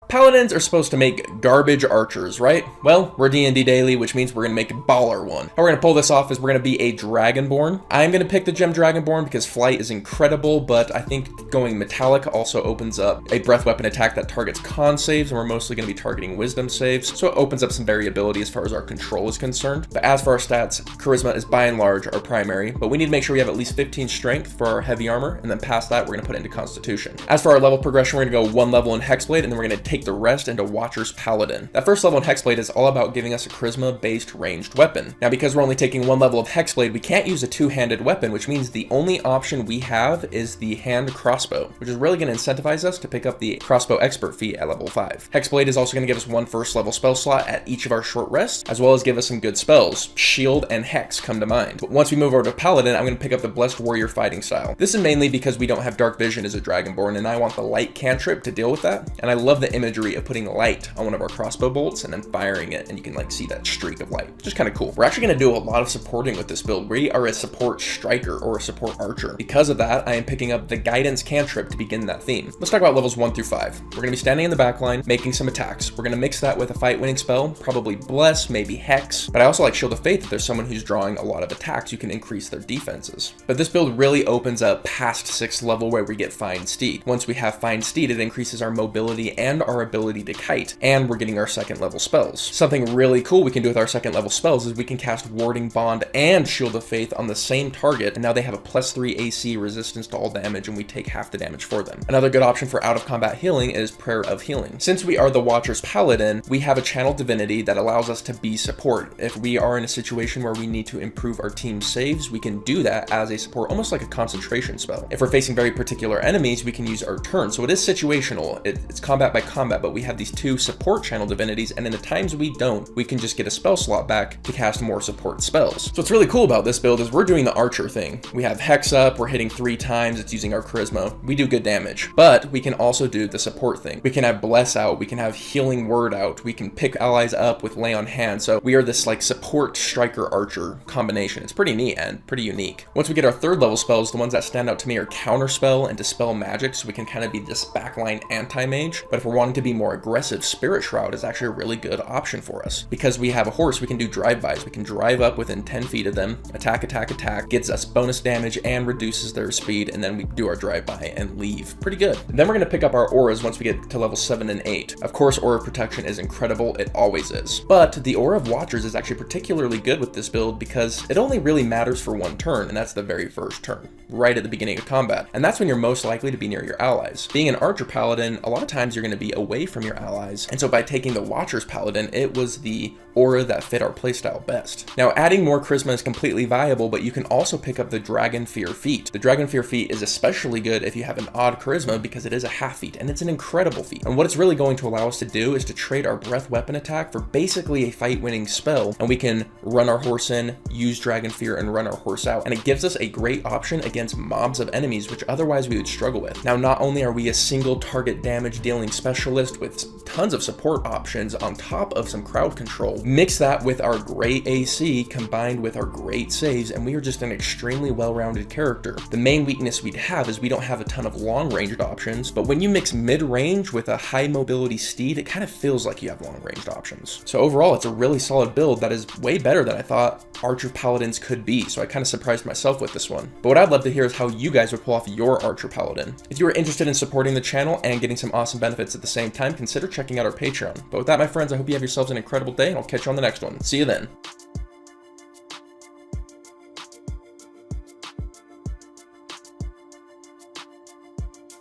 Paladins are supposed to make garbage archers, right? Well, we're D&D Daily, which means we're gonna make a baller one. How we're gonna pull this off is we're gonna be a Dragonborn. I'm gonna pick the gem Dragonborn because flight is incredible, but I think going metallic also opens up a breath weapon attack that targets con saves, and we're mostly gonna be targeting wisdom saves, so it opens up some variability as far as our control is concerned. But as for our stats, charisma is by and large our primary, but we need to make sure we have at least 15 strength for our heavy armor, and then past that, we're gonna put it into constitution. As for our level progression, we're gonna go 1 level in Hexblade, and then we're gonna take the rest into Watcher's Paladin. That first level in Hexblade is all about giving us a charisma-based ranged weapon. Now, because we're only taking 1 level of Hexblade, we can't use a two-handed weapon, which means the only option we have is the hand crossbow, which is really going to incentivize us to pick up the crossbow expert feat at level 5. Hexblade is also going to give us 1 first level spell slot at each of our short rests, as well as give us some good spells. Shield and Hex come to mind. But once we move over to Paladin, I'm going to pick up the Blessed Warrior fighting style. This is mainly because we don't have Dark Vision as a Dragonborn, and I want the light cantrip to deal with that, and I love the imagery of putting light on one of our crossbow bolts and then firing it, and you can like see that streak of light. Just kind of cool. We're actually going to do a lot of supporting with this build. We are a support striker or a support archer. Because of that, I am picking up the guidance cantrip to begin that theme. Let's talk about levels 1 through 5. We're going to be standing in the back line, making some attacks. We're going to mix that with a fight winning spell, probably Bless, maybe Hex, but I also like Shield of Faith. If there's someone who's drawing a lot of attacks, you can increase their defenses. But this build really opens up past 6th level where we get Fine Steed. Once we have Fine Steed, it increases our mobility and our ability to kite, and we're getting our 2nd level spells. Something really cool we can do with our 2nd level spells is we can cast Warding Bond and Shield of Faith on the same target, and now they have a +3 AC resistance to all damage, and we take half the damage for them. Another good option for out of combat healing is Prayer of Healing. Since we are the Watcher's Paladin, we have a channel divinity that allows us to be support. If we are in a situation where we need to improve our team's saves, we can do that as a support, almost like a concentration spell. If we're facing very particular enemies, we can use our turn. So it is situational. It's combat by combat, but we have these 2 support channel divinities, and in the times we don't, we can just get a spell slot back to cast more support spells. So what's really cool about this build is we're doing the archer thing. We have Hex up, we're hitting 3 times, it's using our charisma. We do good damage, but we can also do the support thing. We can have Bless out, we can have Healing Word out, we can pick allies up with Lay on Hand. So we are this like support striker archer combination. It's pretty neat and pretty unique. Once we get our 3rd level spells, the ones that stand out to me are Counterspell and Dispel Magic, so we can kind of be this backline anti-mage. But if we're wanting to be more aggressive, Spirit Shroud is actually a really good option for us. Because we have a horse, we can do drive-bys. We can drive up within 10 feet of them, attack, attack, attack, gets us bonus damage and reduces their speed, and then we do our drive-by and leave. Pretty good. And then we're going to pick up our auras once we get to level 7 and 8. Of course, Aura of Protection is incredible. It always is. But the Aura of Watchers is actually particularly good with this build because it only really matters for 1 turn, and that's the very first turn, right at the beginning of combat. And that's when you're most likely to be near your allies. Being an Archer Paladin, a lot of times you're going to be away from your allies, and so by taking the Watcher's Paladin, it was the aura that fit our playstyle best. Now, adding more charisma is completely viable, but you can also pick up the Dragon Fear feat. The Dragon Fear feat is especially good if you have an odd charisma because it is a half feat, and it's an incredible feat. And what it's really going to allow us to do is to trade our breath weapon attack for basically a fight-winning spell, and we can run our horse in, use Dragon Fear, and run our horse out. And it gives us a great option against mobs of enemies, which otherwise we would struggle with. Now, not only are we a single target damage dealing specialist with tons of support options on top of some crowd control, mix that with our great AC combined with our great saves, and we are just an extremely well-rounded character. The main weakness we'd have is we don't have a ton of long-ranged options, but when you mix mid-range with a high mobility steed, it kind of feels like you have long-ranged options. So overall, it's a really solid build that is way better than I thought Archer Paladins could be, so I kind of surprised myself with this one. But what I'd love to hear is how you guys would pull off your Archer Paladin. If you are interested in supporting the channel and getting some awesome benefits at the same time, consider checking out our Patreon. But with that, my friends, I hope you have yourselves an incredible day, and I'll catch you on the next one. See you then.